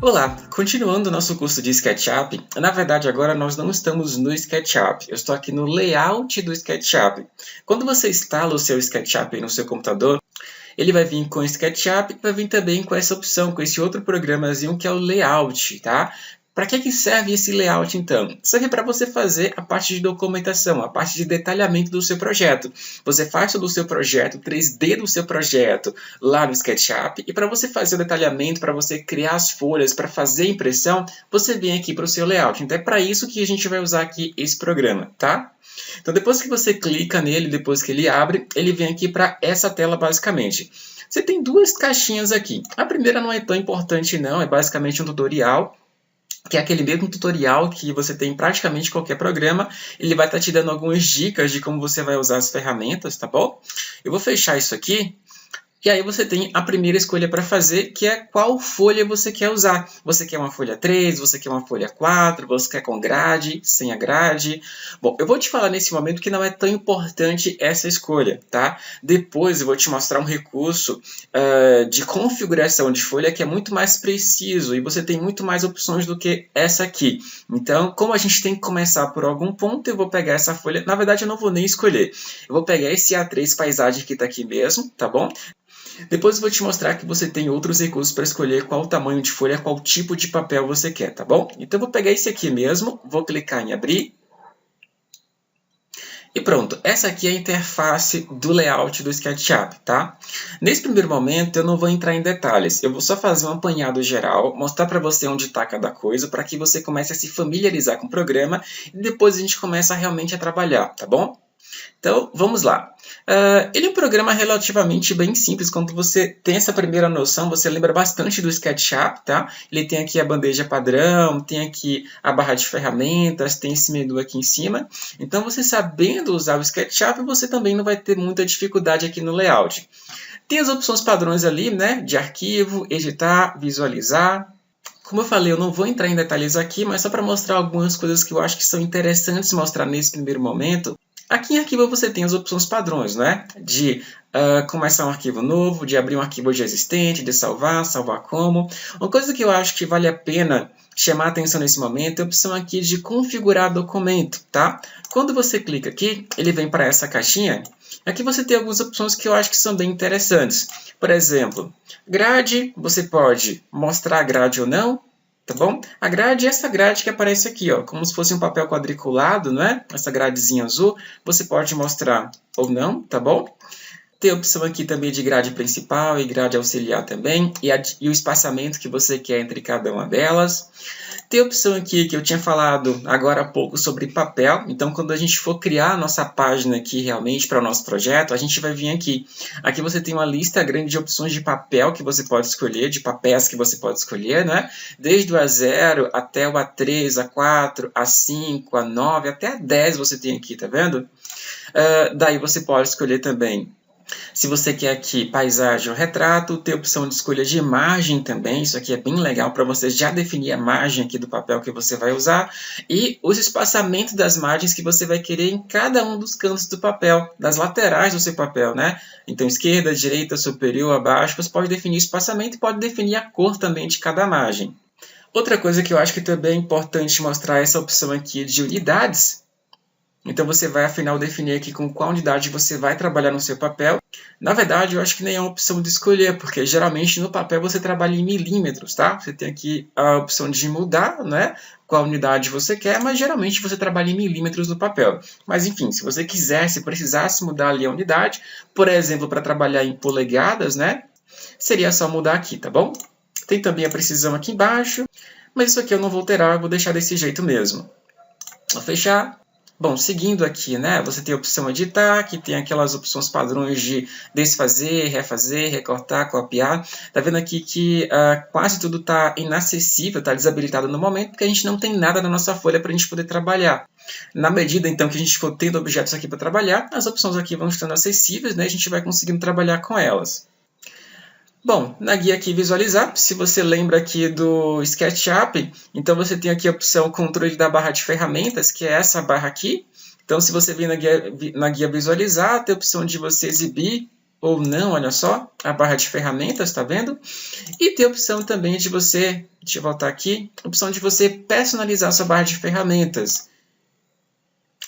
Olá, continuando o nosso curso de SketchUp, na verdade agora nós não estamos no SketchUp, eu estou aqui no layout do SketchUp. Quando você instala o seu SketchUp no seu computador, ele vai vir com o SketchUp e vai vir também com essa opção, com esse outro programazinho que é o layout, tá? Para que serve esse layout então? Serve para você fazer a parte de documentação, a parte de detalhamento do seu projeto. Você faz todo o seu projeto, 3D do seu projeto lá no SketchUp, e para você fazer o detalhamento, para você criar as folhas, para fazer a impressão, você vem aqui para o seu layout. Então é para isso que a gente vai usar aqui esse programa, tá? Então depois que você clica nele, depois que ele abre, ele vem aqui para essa tela basicamente. Você tem duas caixinhas aqui. A primeira não é tão importante não, é basicamente um tutorial, que é aquele mesmo tutorial que você tem em praticamente qualquer programa. Ele vai estar te dando algumas dicas de como você vai usar as ferramentas, tá bom? Eu vou fechar isso aqui. E aí você tem a primeira escolha para fazer, que é qual folha você quer usar. Você quer uma folha 3, você quer uma folha 4, você quer com grade, sem a grade. Bom, eu vou te falar nesse momento que não é tão importante essa escolha, tá? Depois eu vou te mostrar um recurso de configuração de folha que é muito mais preciso e você tem muito mais opções do que essa aqui. Então, como a gente tem que começar por algum ponto, eu vou pegar essa folha. Na verdade, eu não vou nem escolher. Eu vou pegar esse A3 paisagem que está aqui mesmo, tá bom? Depois eu vou te mostrar que você tem outros recursos para escolher qual tamanho de folha, qual tipo de papel você quer, tá bom? Então eu vou pegar esse aqui mesmo, vou clicar em abrir. E pronto, essa aqui é a interface do layout do SketchUp, tá? Nesse primeiro momento eu não vou entrar em detalhes, eu vou só fazer um apanhado geral, mostrar para você onde está cada coisa, para que você comece a se familiarizar com o programa e depois a gente começa realmente a trabalhar, tá bom? Então, vamos lá. Ele é um programa relativamente bem simples. Quando você tem essa primeira noção, você lembra bastante do SketchUp, tá? Ele tem aqui a bandeja padrão, tem aqui a barra de ferramentas, tem esse menu aqui em cima. Então, você sabendo usar o SketchUp, você também não vai ter muita dificuldade aqui no layout. Tem as opções padrões ali, né? De arquivo, editar, visualizar. Como eu falei, eu não vou entrar em detalhes aqui, mas só para mostrar algumas coisas que eu acho que são interessantes mostrar nesse primeiro momento. Aqui em arquivo você tem as opções padrões, né? De começar um arquivo novo, de abrir um arquivo já existente, de salvar, salvar como. Uma coisa que eu acho que vale a pena chamar a atenção nesse momento é a opção aqui de configurar documento, tá? Quando você clica aqui, ele vem para essa caixinha. Aqui você tem algumas opções que eu acho que são bem interessantes. Por exemplo, grade, você pode mostrar a grade ou não. Tá bom? A grade é essa grade que aparece aqui, ó, como se fosse um papel quadriculado, né? Essa gradezinha azul, você pode mostrar ou não, tá bom? Tem a opção aqui também de grade principal e grade auxiliar também, e o espaçamento que você quer entre cada uma delas. Tem a opção aqui que eu tinha falado agora há pouco sobre papel. Então, quando a gente for criar a nossa página aqui realmente para o nosso projeto, a gente vai vir aqui. Aqui você tem uma lista grande de opções de papel que você pode escolher, de papéis que você pode escolher, né? Desde o A0 até o A3, A4, A5, A9, até A10 você tem aqui, tá vendo? Daí você pode escolher também. Se você quer aqui paisagem ou retrato, tem a opção de escolha de margem também. Isso aqui é bem legal para você já definir a margem aqui do papel que você vai usar. E os espaçamentos das margens que você vai querer em cada um dos cantos do papel, das laterais do seu papel, né? Então, esquerda, direita, superior, abaixo. Você pode definir o espaçamento e pode definir a cor também de cada margem. Outra coisa que eu acho que também é importante mostrar é essa opção aqui de unidades. Então, você vai, afinal, definir aqui com qual unidade você vai trabalhar no seu papel. Na verdade, eu acho que nem é uma opção de escolher, porque geralmente no papel você trabalha em milímetros, tá? Você tem aqui a opção de mudar, né? Qual unidade você quer, mas geralmente você trabalha em milímetros no papel. Mas, enfim, se você quiser, se precisasse mudar ali a unidade, por exemplo, para trabalhar em polegadas, né? Seria só mudar aqui, tá bom? Tem também a precisão aqui embaixo, mas isso aqui eu não vou alterar, eu vou deixar desse jeito mesmo. Vou fechar. Bom, seguindo aqui, né, você tem a opção editar, que tem aquelas opções padrões de desfazer, refazer, recortar, copiar. Tá vendo aqui que quase tudo está inacessível, está desabilitado no momento, porque a gente não tem nada na nossa folha para a gente poder trabalhar. Na medida, então, que a gente for tendo objetos aqui para trabalhar, as opções aqui vão estando acessíveis, né, a gente vai conseguindo trabalhar com elas. Bom, na guia aqui visualizar, se você lembra aqui do SketchUp, então você tem aqui a opção controle da barra de ferramentas, que é essa barra aqui. Então, se você vir na guia visualizar, tem a opção de você exibir ou não, olha só, a barra de ferramentas, tá vendo? E tem a opção também de você, deixa eu voltar aqui, a opção de você personalizar a sua barra de ferramentas.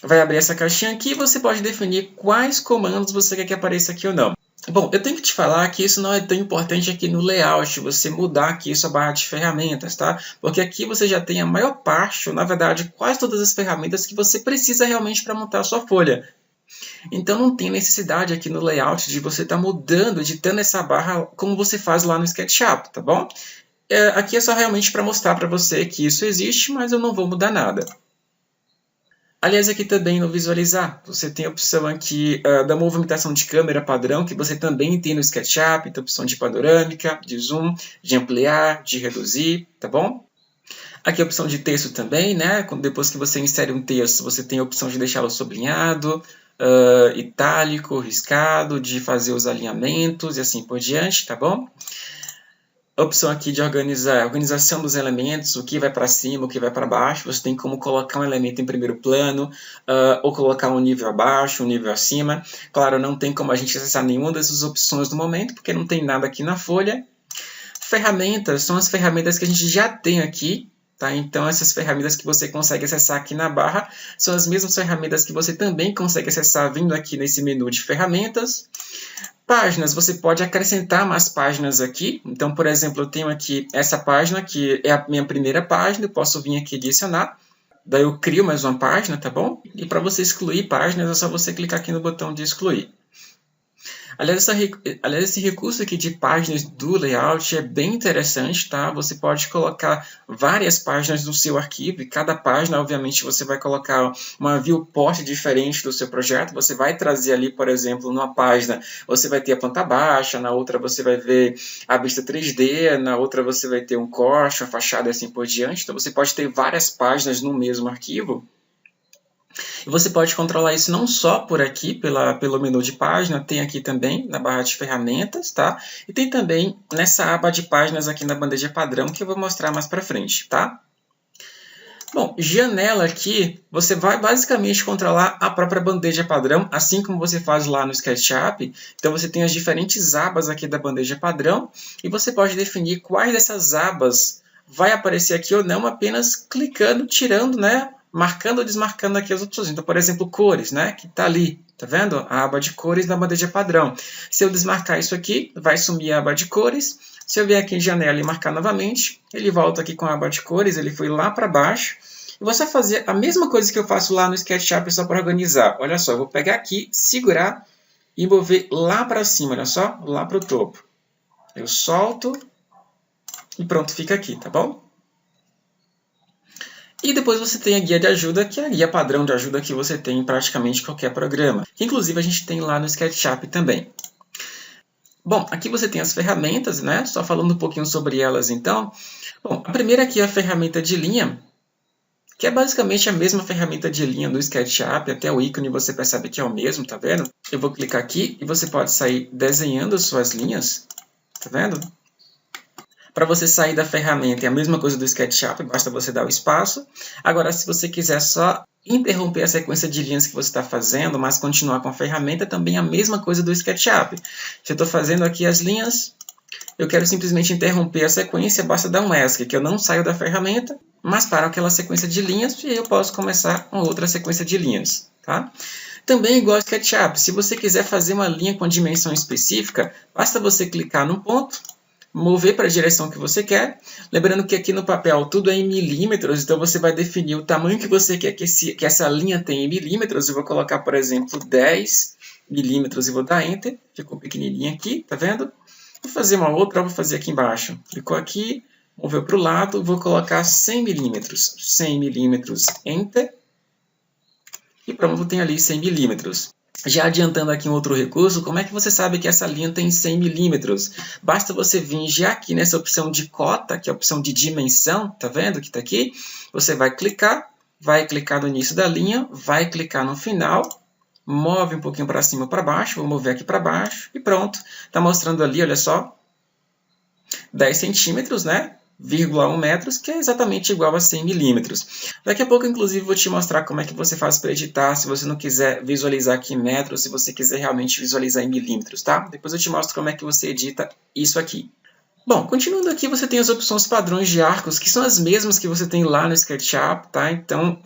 Vai abrir essa caixinha aqui e você pode definir quais comandos você quer que apareça aqui ou não. Bom, eu tenho que te falar que isso não é tão importante aqui no layout, você mudar aqui sua barra de ferramentas, tá? Porque aqui você já tem a maior parte, ou na verdade quase todas as ferramentas que você precisa realmente para montar a sua folha. Então não tem necessidade aqui no layout de você estar mudando, editando essa barra como você faz lá no SketchUp, tá bom? Aqui é só realmente para mostrar para você que isso existe, mas eu não vou mudar nada. Aliás, aqui também no visualizar, você tem a opção aqui da movimentação de câmera padrão, que você também tem no SketchUp, tem a opção de panorâmica, de zoom, de ampliar, de reduzir, tá bom? Aqui a opção de texto também, né? Depois que você insere um texto, você tem a opção de deixá-lo sublinhado, itálico, riscado, de fazer os alinhamentos e assim por diante, tá bom? A opção aqui de organização dos elementos, o que vai para cima, o que vai para baixo, você tem como colocar um elemento em primeiro plano, ou colocar um nível abaixo, um nível acima. Claro, não tem como a gente acessar nenhuma dessas opções no momento, porque não tem nada aqui na folha. Ferramentas são as ferramentas que a gente já tem aqui, tá? Então, essas ferramentas que você consegue acessar aqui na barra são as mesmas ferramentas que você também consegue acessar vindo aqui nesse menu de ferramentas. Páginas, você pode acrescentar mais páginas aqui. Então, por exemplo, eu tenho aqui essa página, que é a minha primeira página, eu posso vir aqui adicionar. Daí eu crio mais uma página, tá bom? E para você excluir páginas, é só você clicar aqui no botão de excluir. Aliás, esse recurso aqui de páginas do layout é bem interessante, tá? Você pode colocar várias páginas no seu arquivo e cada página, obviamente, você vai colocar uma viewport diferente do seu projeto. Você vai trazer ali, por exemplo, numa página, você vai ter a planta baixa, na outra você vai ver a vista 3D, na outra você vai ter um corte, uma fachada e assim por diante. Então, você pode ter várias páginas no mesmo arquivo. E você pode controlar isso não só por aqui, pelo menu de página, tem aqui também na barra de ferramentas, tá? E tem também nessa aba de páginas aqui na bandeja padrão, que eu vou mostrar mais para frente, tá? Bom, janela aqui, você vai basicamente controlar a própria bandeja padrão, assim como você faz lá no SketchUp. Então, você tem as diferentes abas aqui da bandeja padrão, e você pode definir quais dessas abas vai aparecer aqui ou não, apenas clicando, tirando, né? Marcando ou desmarcando aqui as opções. Então, por exemplo, cores, né? Que está ali, tá vendo? A aba de cores na bandeja padrão. Se eu desmarcar isso aqui, vai sumir a aba de cores. Se eu vier aqui em janela e marcar novamente, ele volta aqui com a aba de cores, ele foi lá para baixo. E vou só fazer a mesma coisa que eu faço lá no SketchUp, só para organizar. Olha só, eu vou pegar aqui, segurar e mover lá para cima, olha só, lá para o topo. Eu solto e pronto, fica aqui, tá bom? E depois você tem a guia de ajuda, que é a guia padrão de ajuda que você tem em praticamente qualquer programa. Que inclusive a gente tem lá no SketchUp também. Bom, aqui você tem as ferramentas, né? Só falando um pouquinho sobre elas então. Bom, a primeira aqui é a ferramenta de linha, que é basicamente a mesma ferramenta de linha do SketchUp, até o ícone você percebe que é o mesmo, tá vendo? Eu vou clicar aqui e você pode sair desenhando as suas linhas, tá vendo? Para você sair da ferramenta é a mesma coisa do SketchUp, basta você dar o espaço. Agora, se você quiser só interromper a sequência de linhas que você está fazendo, mas continuar com a ferramenta, também é a mesma coisa do SketchUp. Se eu estou fazendo aqui as linhas, eu quero simplesmente interromper a sequência, basta dar um ESC, que eu não saio da ferramenta, mas paro aquela sequência de linhas e eu posso começar com outra sequência de linhas, tá? Também igual ao SketchUp, se você quiser fazer uma linha com dimensão específica, basta você clicar num ponto, mover para a direção que você quer. Lembrando que aqui no papel tudo é em milímetros, então você vai definir o tamanho que você quer que essa linha tenha em milímetros. Eu vou colocar, por exemplo, 10 milímetros e vou dar Enter. Ficou pequenininho aqui, tá vendo? Vou fazer uma outra, vou fazer aqui embaixo. Clicou aqui, moveu para o lado, vou colocar 100 milímetros. 100 milímetros, Enter. E pronto, tem ali 100 milímetros. Já adiantando aqui um outro recurso, como é que você sabe que essa linha tem 100 milímetros? Basta você vir já aqui nessa opção de cota, que é a opção de dimensão, tá vendo que está aqui? Você vai clicar no início da linha, vai clicar no final, move um pouquinho para cima ou para baixo, vou mover aqui para baixo e pronto. Está mostrando ali, olha só, 10 centímetros, né? 1 metros, que é exatamente igual a 100 milímetros. Daqui a pouco, inclusive, vou te mostrar como é que você faz para editar, se você não quiser visualizar aqui em metros, se você quiser realmente visualizar em milímetros, tá? Depois eu te mostro como é que você edita isso aqui. Bom, continuando aqui, você tem as opções padrões de arcos, que são as mesmas que você tem lá no SketchUp, tá? Então,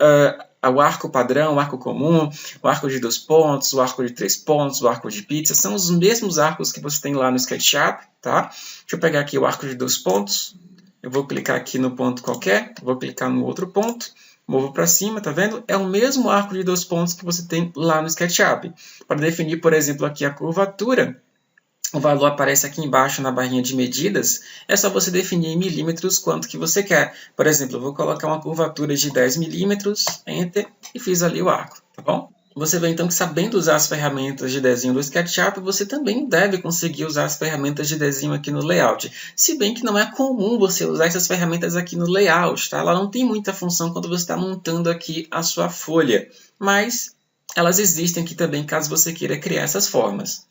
o arco padrão, o arco comum, o arco de 2 pontos, o arco de 3 pontos, o arco de pizza, são os mesmos arcos que você tem lá no SketchUp, tá? Deixa eu pegar aqui o arco de 2 pontos, eu vou clicar aqui no ponto qualquer, vou clicar no outro ponto, movo para cima, tá vendo? É o mesmo arco de 2 pontos que você tem lá no SketchUp. Para definir, por exemplo, aqui a curvatura, o valor aparece aqui embaixo na barrinha de medidas, é só você definir em milímetros quanto que você quer. Por exemplo, eu vou colocar uma curvatura de 10 milímetros, Enter, e fiz ali o arco, tá bom? Você vê então que sabendo usar as ferramentas de desenho do SketchUp, você também deve conseguir usar as ferramentas de desenho aqui no Layout. Se bem que não é comum você usar essas ferramentas aqui no Layout, tá? Ela não tem muita função quando você está montando aqui a sua folha, mas elas existem aqui também caso você queira criar essas formas.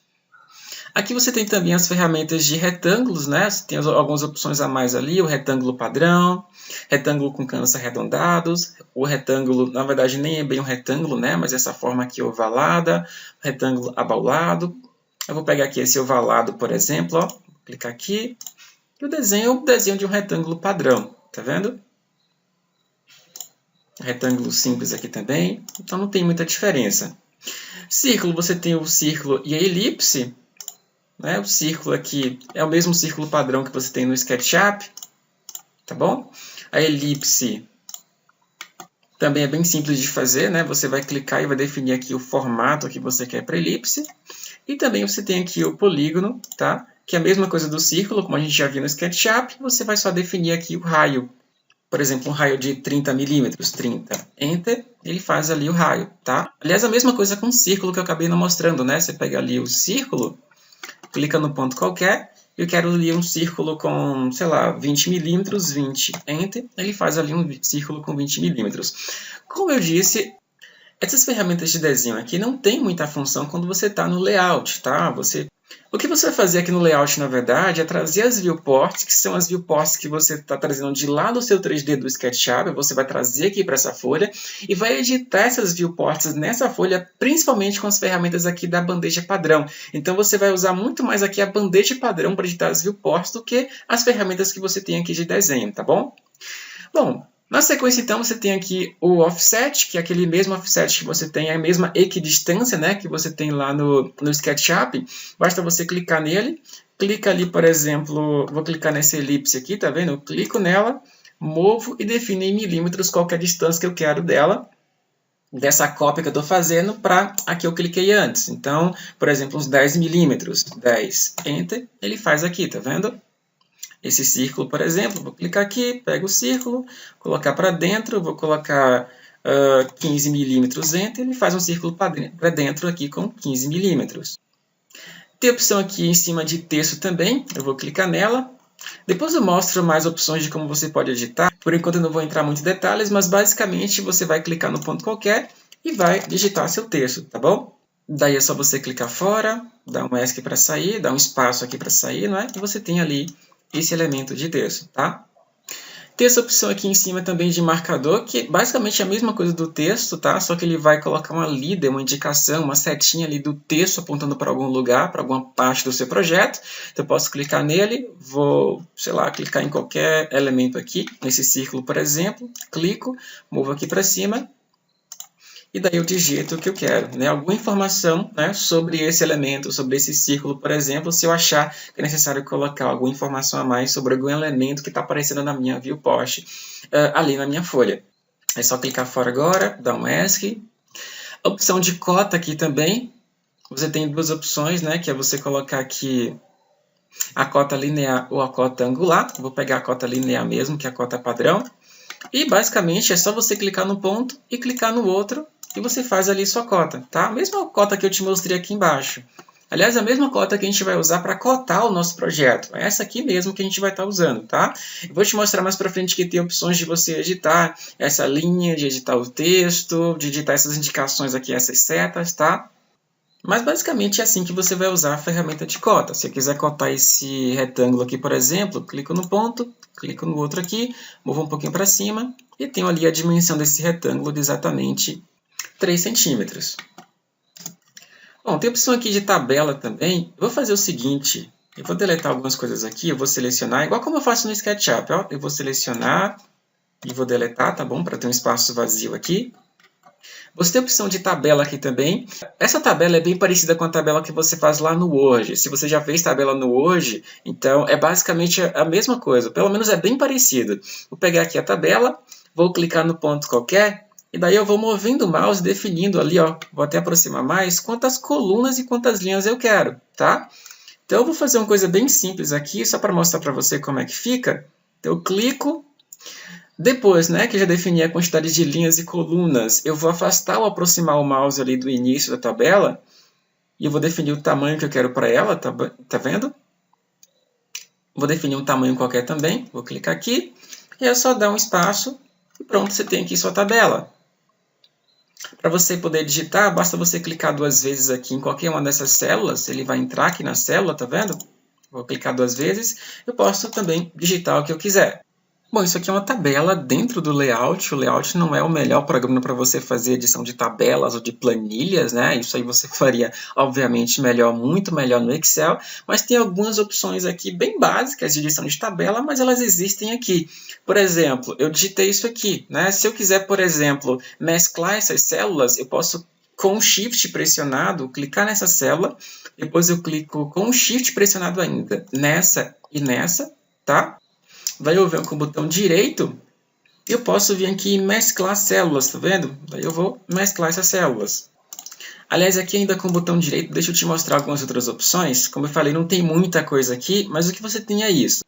Aqui você tem também as ferramentas de retângulos, né? Você tem algumas opções a mais ali, o retângulo padrão, retângulo com cantos arredondados, o retângulo, na verdade, nem é bem um retângulo, né? Mas essa forma aqui ovalada, retângulo abaulado. Eu vou pegar aqui esse ovalado, por exemplo, ó, vou clicar aqui, e o desenho é o desenho de um retângulo padrão, tá vendo? Retângulo simples aqui também, então não tem muita diferença. Círculo, você tem o círculo e a elipse. Né? O círculo aqui é o mesmo círculo padrão que você tem no SketchUp, tá bom? A elipse também é bem simples de fazer, né? Você vai clicar e vai definir aqui o formato que você quer para a elipse. E também você tem aqui o polígono, tá? Que é a mesma coisa do círculo, como a gente já viu no SketchUp, você vai só definir aqui o raio. Por exemplo, um raio de 30 milímetros, 30, Enter, ele faz ali o raio, tá? Aliás, a mesma coisa com o círculo que eu acabei não mostrando, né? Você pega ali o círculo, clica no ponto qualquer, eu quero ali um círculo com, sei lá, 20 milímetros, 20, Enter, ele faz ali um círculo com 20 milímetros. Como eu disse, essas ferramentas de desenho aqui não tem muita função quando você está no layout, tá? O que você vai fazer aqui no layout, na verdade, é trazer as viewports, que são as viewports que você está trazendo de lá do seu 3D do SketchUp, você vai trazer aqui para essa folha e vai editar essas viewports nessa folha, principalmente com as ferramentas aqui da bandeja padrão. Então você vai usar muito mais aqui a bandeja padrão para editar as viewports do que as ferramentas que você tem aqui de desenho, tá bom? Bom, na sequência, então, você tem aqui o offset, que é aquele mesmo offset que você tem, a mesma equidistância, né, que você tem lá no SketchUp. Basta você clicar nele, clica ali, por exemplo, vou clicar nessa elipse aqui, tá vendo? Eu clico nela, movo e defino em milímetros qual que é a distância que eu quero dela, dessa cópia que eu estou fazendo para a que eu cliquei antes. Então, por exemplo, uns 10 milímetros, 10, Enter, ele faz aqui, tá vendo? Esse círculo, por exemplo, vou clicar aqui, pego o círculo, colocar para dentro, vou colocar 15 milímetros, Enter, ele faz um círculo para dentro aqui com 15 milímetros. Tem a opção aqui em cima de texto também, eu vou clicar nela. Depois eu mostro mais opções de como você pode editar. Por enquanto eu não vou entrar muito em detalhes, mas basicamente você vai clicar no ponto qualquer e vai digitar seu texto, tá bom? Daí é só você clicar fora, dar um ESC para sair, dar um espaço aqui para sair, não é? E você tem ali esse elemento de texto, tá? Tem essa opção aqui em cima também de marcador, que basicamente é a mesma coisa do texto, tá? Só que ele vai colocar uma leader, uma indicação, uma setinha ali do texto apontando para algum lugar, para alguma parte do seu projeto. Então eu posso clicar nele, vou, sei lá, clicar em qualquer elemento aqui, nesse círculo, por exemplo, clico, movo aqui para cima, e daí eu digito o que eu quero, né? Alguma informação, né, sobre esse elemento, sobre esse círculo, por exemplo, se eu achar que é necessário colocar alguma informação a mais sobre algum elemento que está aparecendo na minha viewport, ali na minha folha. É só clicar fora agora, dar um ESC. A opção de cota aqui também, você tem duas opções, né, que é você colocar aqui a cota linear ou a cota angular. Vou pegar a cota linear mesmo, que é a cota padrão. E basicamente é só você clicar no ponto e clicar no outro, e você faz ali sua cota, tá? A mesma cota que eu te mostrei aqui embaixo. Aliás, a mesma cota que a gente vai usar para cotar o nosso projeto. É essa aqui mesmo que a gente vai estar usando, tá? Eu vou te mostrar mais para frente que tem opções de você editar essa linha, de editar o texto, de editar essas indicações aqui, essas setas, tá? Mas basicamente é assim que você vai usar a ferramenta de cota. Se eu quiser cotar esse retângulo aqui, por exemplo, clico no ponto, clico no outro aqui, movo um pouquinho para cima e tenho ali a dimensão desse retângulo de exatamente 3 centímetros. Bom, tem a opção aqui de tabela também. Eu vou fazer o seguinte, eu vou deletar algumas coisas aqui, eu vou selecionar, igual como eu faço no SketchUp, ó. Eu vou selecionar e vou deletar, tá bom? Para ter um espaço vazio aqui. Você tem a opção de tabela aqui também. Essa tabela é bem parecida com a tabela que você faz lá no Word. Se você já fez tabela no Word, então é basicamente a mesma coisa. Pelo menos é bem parecido. Vou pegar aqui a tabela, vou clicar no ponto qualquer, e daí eu vou movendo o mouse, definindo ali, ó, vou até aproximar mais, quantas colunas e quantas linhas eu quero, tá? Então eu vou fazer uma coisa bem simples aqui, só para mostrar para você como é que fica. Então eu clico. Depois, né, que já defini a quantidade de linhas e colunas, eu vou afastar ou aproximar o mouse ali do início da tabela e eu vou definir o tamanho que eu quero para ela, tá vendo? Vou definir um tamanho qualquer também, vou clicar aqui e é só dar um espaço e pronto, você tem aqui sua tabela. Para você poder digitar, basta você clicar 2 vezes aqui em qualquer uma dessas células, ele vai entrar aqui na célula, tá vendo? Vou clicar 2 vezes, eu posso também digitar o que eu quiser. Bom, isso aqui é uma tabela dentro do layout. O layout não é o melhor programa para você fazer edição de tabelas ou de planilhas, né? Isso aí você faria, obviamente, muito melhor no Excel, mas tem algumas opções aqui bem básicas de edição de tabela, mas elas existem aqui. Por exemplo, eu digitei isso aqui, né? Se eu quiser, por exemplo, mesclar essas células, eu posso, com o Shift pressionado, clicar nessa célula, depois eu clico com o Shift pressionado ainda nessa e nessa, tá? Daí eu venho com o botão direito, eu posso vir aqui e mesclar células, tá vendo? Daí eu vou mesclar essas células. Aliás, aqui ainda com o botão direito, deixa eu te mostrar algumas outras opções. Como eu falei, não tem muita coisa aqui, mas o que você tem é isso.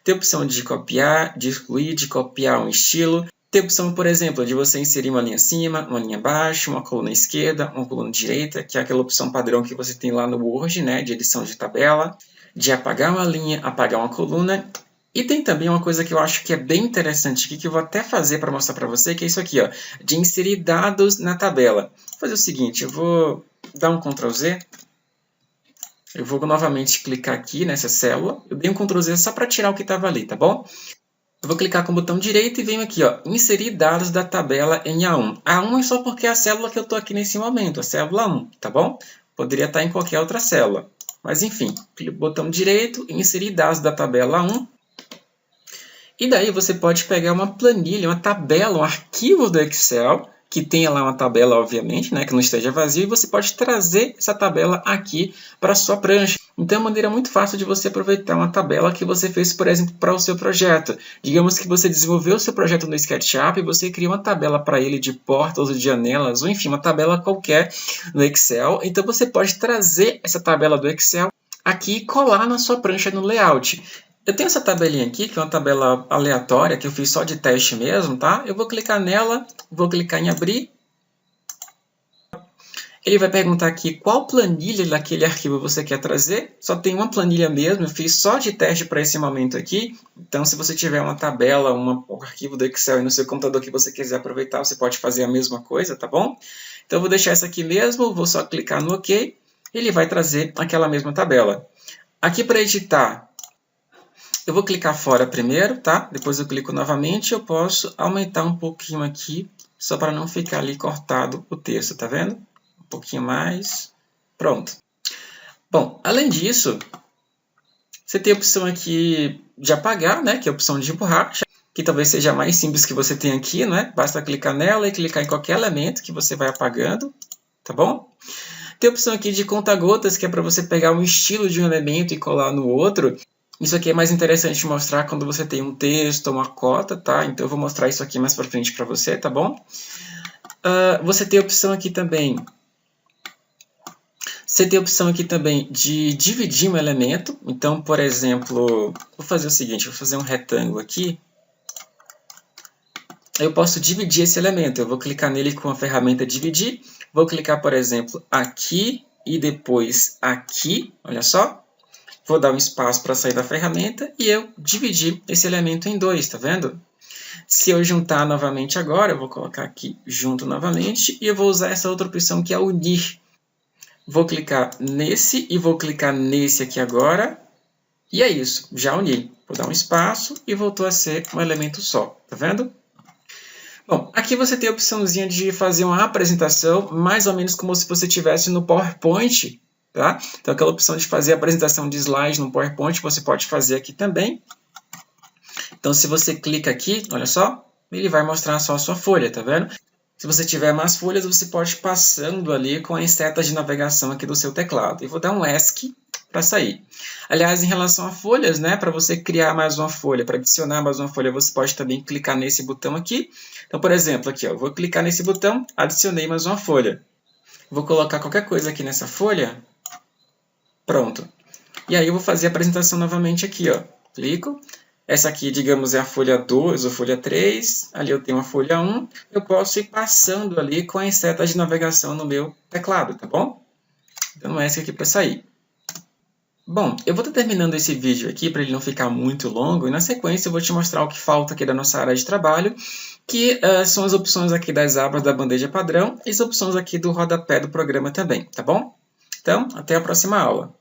Tem a opção de copiar, de excluir, de copiar um estilo. Tem a opção, por exemplo, de você inserir uma linha acima, uma linha abaixo, uma coluna esquerda, uma coluna direita, que é aquela opção padrão que você tem lá no Word, né, de edição de tabela. De apagar uma linha, apagar uma coluna. E tem também uma coisa que eu acho que é bem interessante aqui, que eu vou até fazer para mostrar para você, que é isso aqui, ó, de inserir dados na tabela. Vou fazer o seguinte, eu vou dar um Ctrl Z, eu vou novamente clicar aqui nessa célula, eu dei um Ctrl Z só para tirar o que estava ali, tá bom? Eu vou clicar com o botão direito e venho aqui, ó, inserir dados da tabela em A1. A1 é só porque é a célula que eu estou aqui nesse momento, a célula 1, tá bom? Poderia estar em qualquer outra célula. Mas enfim, clico no botão direito, inserir dados da tabela 1. E daí você pode pegar uma planilha, uma tabela, um arquivo do Excel, que tenha lá uma tabela, obviamente, né, que não esteja vazio, e você pode trazer essa tabela aqui para a sua prancha. Então é uma maneira muito fácil de você aproveitar uma tabela que você fez, por exemplo, para o seu projeto. Digamos que você desenvolveu o seu projeto no SketchUp e você cria uma tabela para ele de portas ou de janelas, ou enfim, uma tabela qualquer no Excel. Então você pode trazer essa tabela do Excel aqui e colar na sua prancha no layout. Eu tenho essa tabelinha aqui, que é uma tabela aleatória, que eu fiz só de teste mesmo, tá? Eu vou clicar nela, vou clicar em abrir. Ele vai perguntar aqui qual planilha daquele arquivo você quer trazer. Só tem uma planilha mesmo, eu fiz só de teste para esse momento aqui. Então, se você tiver uma tabela, um arquivo do Excel aí no seu computador que você quiser aproveitar, você pode fazer a mesma coisa, tá bom? Então, eu vou deixar essa aqui mesmo, vou só clicar no OK. Ele vai trazer aquela mesma tabela. Aqui para editar, eu vou clicar fora primeiro, tá? Depois eu clico novamente, eu posso aumentar um pouquinho aqui, só para não ficar ali cortado o texto, tá vendo? Um pouquinho mais, pronto. Bom, além disso, você tem a opção aqui de apagar, né? Que é a opção de borracha, que talvez seja a mais simples que você tem aqui, né? Basta clicar nela e clicar em qualquer elemento que você vai apagando, tá bom? Tem a opção aqui de conta-gotas, que é para você pegar um estilo de um elemento e colar no outro. Isso aqui é mais interessante mostrar quando você tem um texto, uma cota, tá? Então eu vou mostrar isso aqui mais para frente para você, tá bom? Você tem a opção aqui também. Você tem a opção aqui também de dividir um elemento. Então, por exemplo, vou fazer o seguinte, vou fazer um retângulo aqui. Eu posso dividir esse elemento. Eu vou clicar nele com a ferramenta dividir. Vou clicar, por exemplo, aqui e depois aqui. Olha só. Vou dar um espaço para sair da ferramenta e eu dividir esse elemento em dois, tá vendo? Se eu juntar novamente agora, eu vou colocar aqui junto novamente e eu vou usar essa outra opção que é unir. Vou clicar nesse e vou clicar nesse aqui agora. E é isso, já uni. Vou dar um espaço e voltou a ser um elemento só, tá vendo? Bom, aqui você tem a opçãozinha de fazer uma apresentação, mais ou menos como se você estivesse no PowerPoint, tá? Então, aquela opção de fazer a apresentação de slide no PowerPoint, você pode fazer aqui também. Então, se você clica aqui, olha só, ele vai mostrar só a sua folha, tá vendo? Se você tiver mais folhas, você pode ir passando ali com as setas de navegação aqui do seu teclado. Eu vou dar um ESC para sair. Aliás, em relação a folhas, né, para você criar mais uma folha, para adicionar mais uma folha, você pode também clicar nesse botão aqui. Então, por exemplo, aqui, ó, eu vou clicar nesse botão, adicionei mais uma folha. Vou colocar qualquer coisa aqui nessa folha. Pronto. E aí eu vou fazer a apresentação novamente aqui, ó. Clico. Essa aqui, digamos, é a folha 2 ou folha 3. Ali eu tenho a folha 1. Eu posso ir passando ali com as setas de navegação no meu teclado, tá bom? Então, essa aqui para sair. Bom, eu vou estar terminando esse vídeo aqui para ele não ficar muito longo. E na sequência eu vou te mostrar o que falta aqui da nossa área de trabalho, que são as opções aqui das abas da bandeja padrão e as opções aqui do rodapé do programa também, tá bom? Então, até a próxima aula.